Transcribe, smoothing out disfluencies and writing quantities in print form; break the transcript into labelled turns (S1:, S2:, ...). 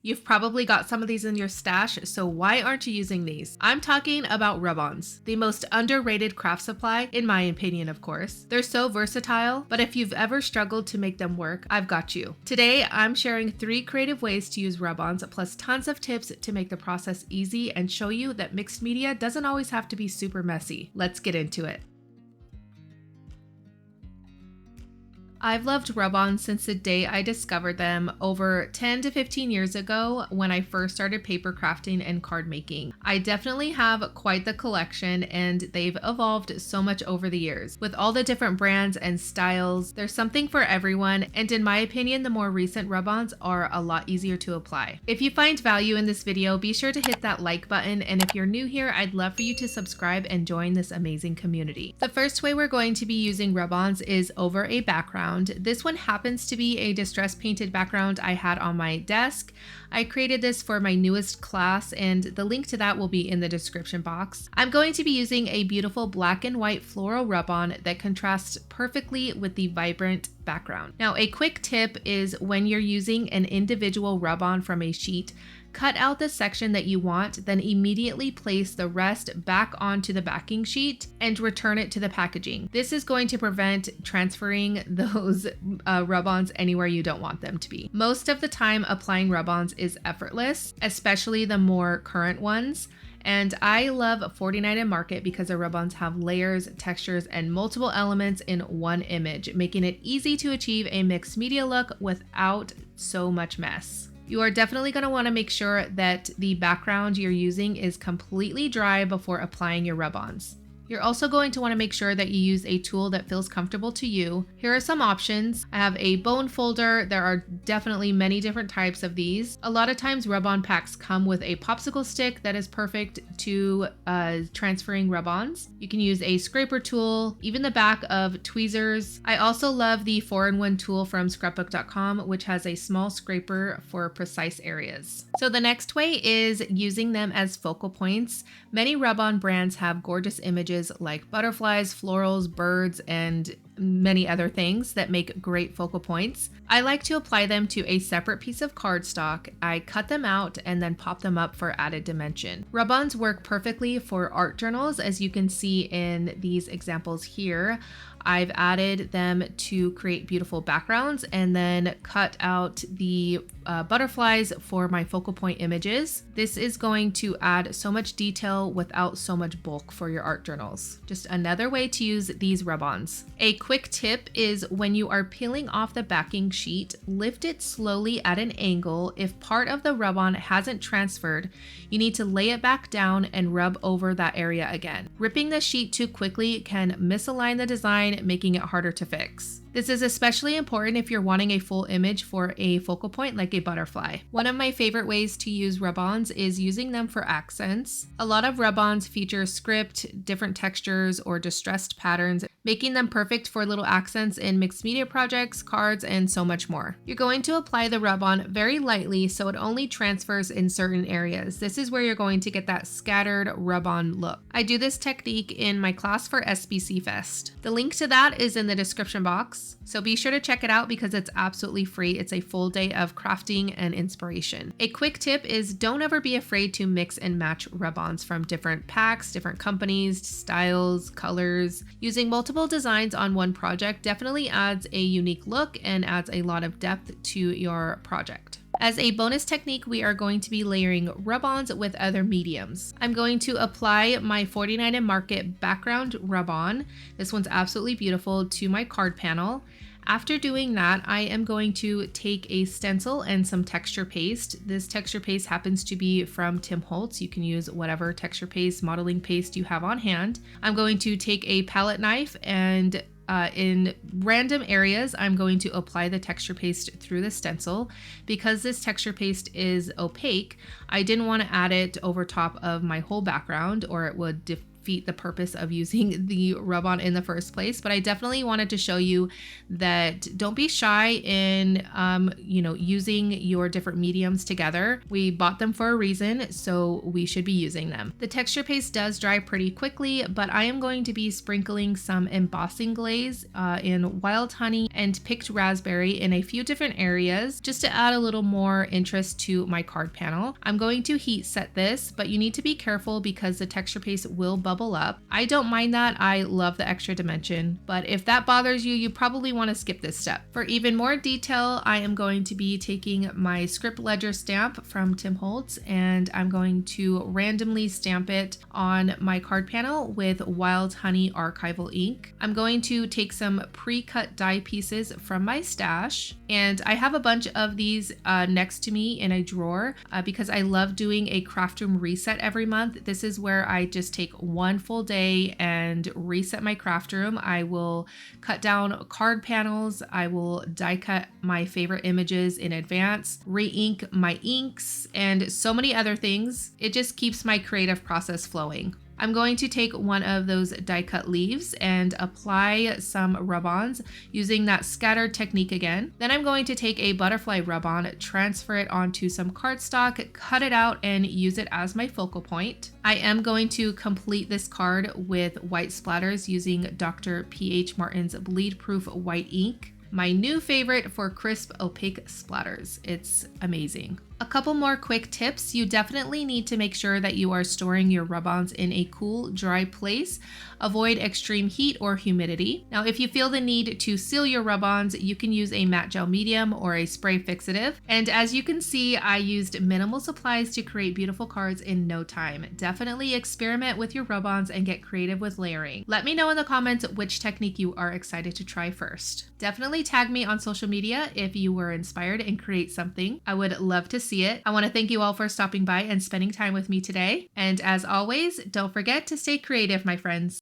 S1: You've probably got some of these in your stash, so why aren't you using these? I'm talking about rub-ons, the most underrated craft supply, in my opinion, of course. They're so versatile, but if you've ever struggled to make them work, I've got you. Today, I'm sharing 3 creative ways to use rub-ons, plus tons of tips to make the process easy and show you that mixed media doesn't always have to be super messy. Let's get into it. I've loved rub-ons since the day I discovered them over 10 to 15 years ago when I first started paper crafting and card making. I definitely have quite the collection and they've evolved so much over the years. With all the different brands and styles, there's something for everyone, and in my opinion, the more recent rub-ons are a lot easier to apply. If you find value in this video, be sure to hit that like button, and if you're new here, I'd love for you to subscribe and join this amazing community. The first way we're going to be using rub-ons is over a background. This one happens to be a distress painted background I had on my desk. I created this for my newest class, and the link to that will be in the description box. I'm going to be using a beautiful black and white floral rub-on that contrasts perfectly with the vibrant background. Now, a quick tip is when you're using an individual rub-on from a sheet, cut out the section that you want, then immediately place the rest back onto the backing sheet and return it to the packaging. This is going to prevent transferring those rub-ons anywhere you don't want them to be. Most of the time, applying rub-ons is effortless, especially the more current ones. And I love 49 & Market because the rub-ons have layers, textures, and multiple elements in one image, making it easy to achieve a mixed media look without so much mess. You are definitely going to want to make sure that the background you're using is completely dry before applying your rub-ons. You're also going to want to make sure that you use a tool that feels comfortable to you. Here are some options. I have a bone folder. There are definitely many different types of these. A lot of times rub-on packs come with a popsicle stick that is perfect to transferring rub-ons. You can use a scraper tool, even the back of tweezers. I also love the 4-in-1 tool from scrapbook.com, which has a small scraper for precise areas. So the next way is using them as focal points. Many rub-on brands have gorgeous images like butterflies, florals, birds, and many other things that make great focal points. I like to apply them to a separate piece of cardstock. I cut them out and then pop them up for added dimension. Rub-ons work perfectly for art journals, as you can see in these examples here. I've added them to create beautiful backgrounds and then cut out the butterflies for my focal point images. This is going to add so much detail without so much bulk for your art journals. Just another way to use these rub-ons. A quick tip is when you are peeling off the backing sheet, lift it slowly at an angle. If part of the rub-on hasn't transferred, you need to lay it back down and rub over that area again. Ripping the sheet too quickly can misalign the design, making it harder to fix. This is especially important if you're wanting a full image for a focal point like a butterfly. One of my favorite ways to use rub-ons is using them for accents. A lot of rub-ons feature script, different textures, or distressed patterns, making them perfect for little accents in mixed media projects, cards, and so much more. You're going to apply the rub-on very lightly so it only transfers in certain areas. This is where you're going to get that scattered rub-on look. I do this technique in my class for SBC Fest. The link to that is in the description box, so be sure to check it out because it's absolutely free. It's a full day of crafting and inspiration. A quick tip is don't ever be afraid to mix and match rub-ons from different packs, different companies, styles, colors. Using multiple designs on one project definitely adds a unique look and adds a lot of depth to your project. As a bonus technique, we are going to be layering rub-ons with other mediums. I'm going to apply my 49 & Market background rub-on. This one's absolutely beautiful, to my card panel. After doing that, I am going to take a stencil and some texture paste. This texture paste happens to be from Tim Holtz. You can use whatever texture paste, modeling paste you have on hand. I'm going to take a palette knife and in random areas, I'm going to apply the texture paste through the stencil. Because this texture paste is opaque, I didn't want to add it over top of my whole background or it would defeat the purpose of using the rub-on in the first place. But I definitely wanted to show you that don't be shy in, using your different mediums together. We bought them for a reason, so we should be using them. The texture paste does dry pretty quickly, but I am going to be sprinkling some embossing glaze in wild honey and picked raspberry in a few different areas just to add a little more interest to my card panel. I'm going to heat set this, but you need to be careful because the texture paste will bubble up. I don't mind that. I love the extra dimension, but if that bothers you, you probably want to skip this step. For even more detail, I am going to be taking my script ledger stamp from Tim Holtz and I'm going to randomly stamp it on my card panel with Wild Honey Archival ink. I'm going to take some pre-cut die pieces from my stash, and I have a bunch of these next to me in a drawer because I love doing a craft room reset every month. This is where I just take one full day and reset my craft room. I will cut down card panels. I will die cut my favorite images in advance, re-ink my inks, and so many other things. It just keeps my creative process flowing. I'm going to take one of those die cut leaves and apply some rub-ons using that scatter technique again. Then I'm going to take a butterfly rub-on, transfer it onto some cardstock, cut it out and use it as my focal point. I am going to complete this card with white splatters using Dr. P.H. Martin's bleed proof white ink. My new favorite for crisp opaque splatters. It's amazing. A couple more quick tips. You definitely need to make sure that you are storing your rub-ons in a cool, dry place. Avoid extreme heat or humidity. Now, if you feel the need to seal your rub-ons, you can use a matte gel medium or a spray fixative. And as you can see, I used minimal supplies to create beautiful cards in no time. Definitely experiment with your rub-ons and get creative with layering. Let me know in the comments which technique you are excited to try first. Definitely tag me on social media if you were inspired and create something. I would love to see it. I want to thank you all for stopping by and spending time with me today. And as always, don't forget to stay creative, my friends.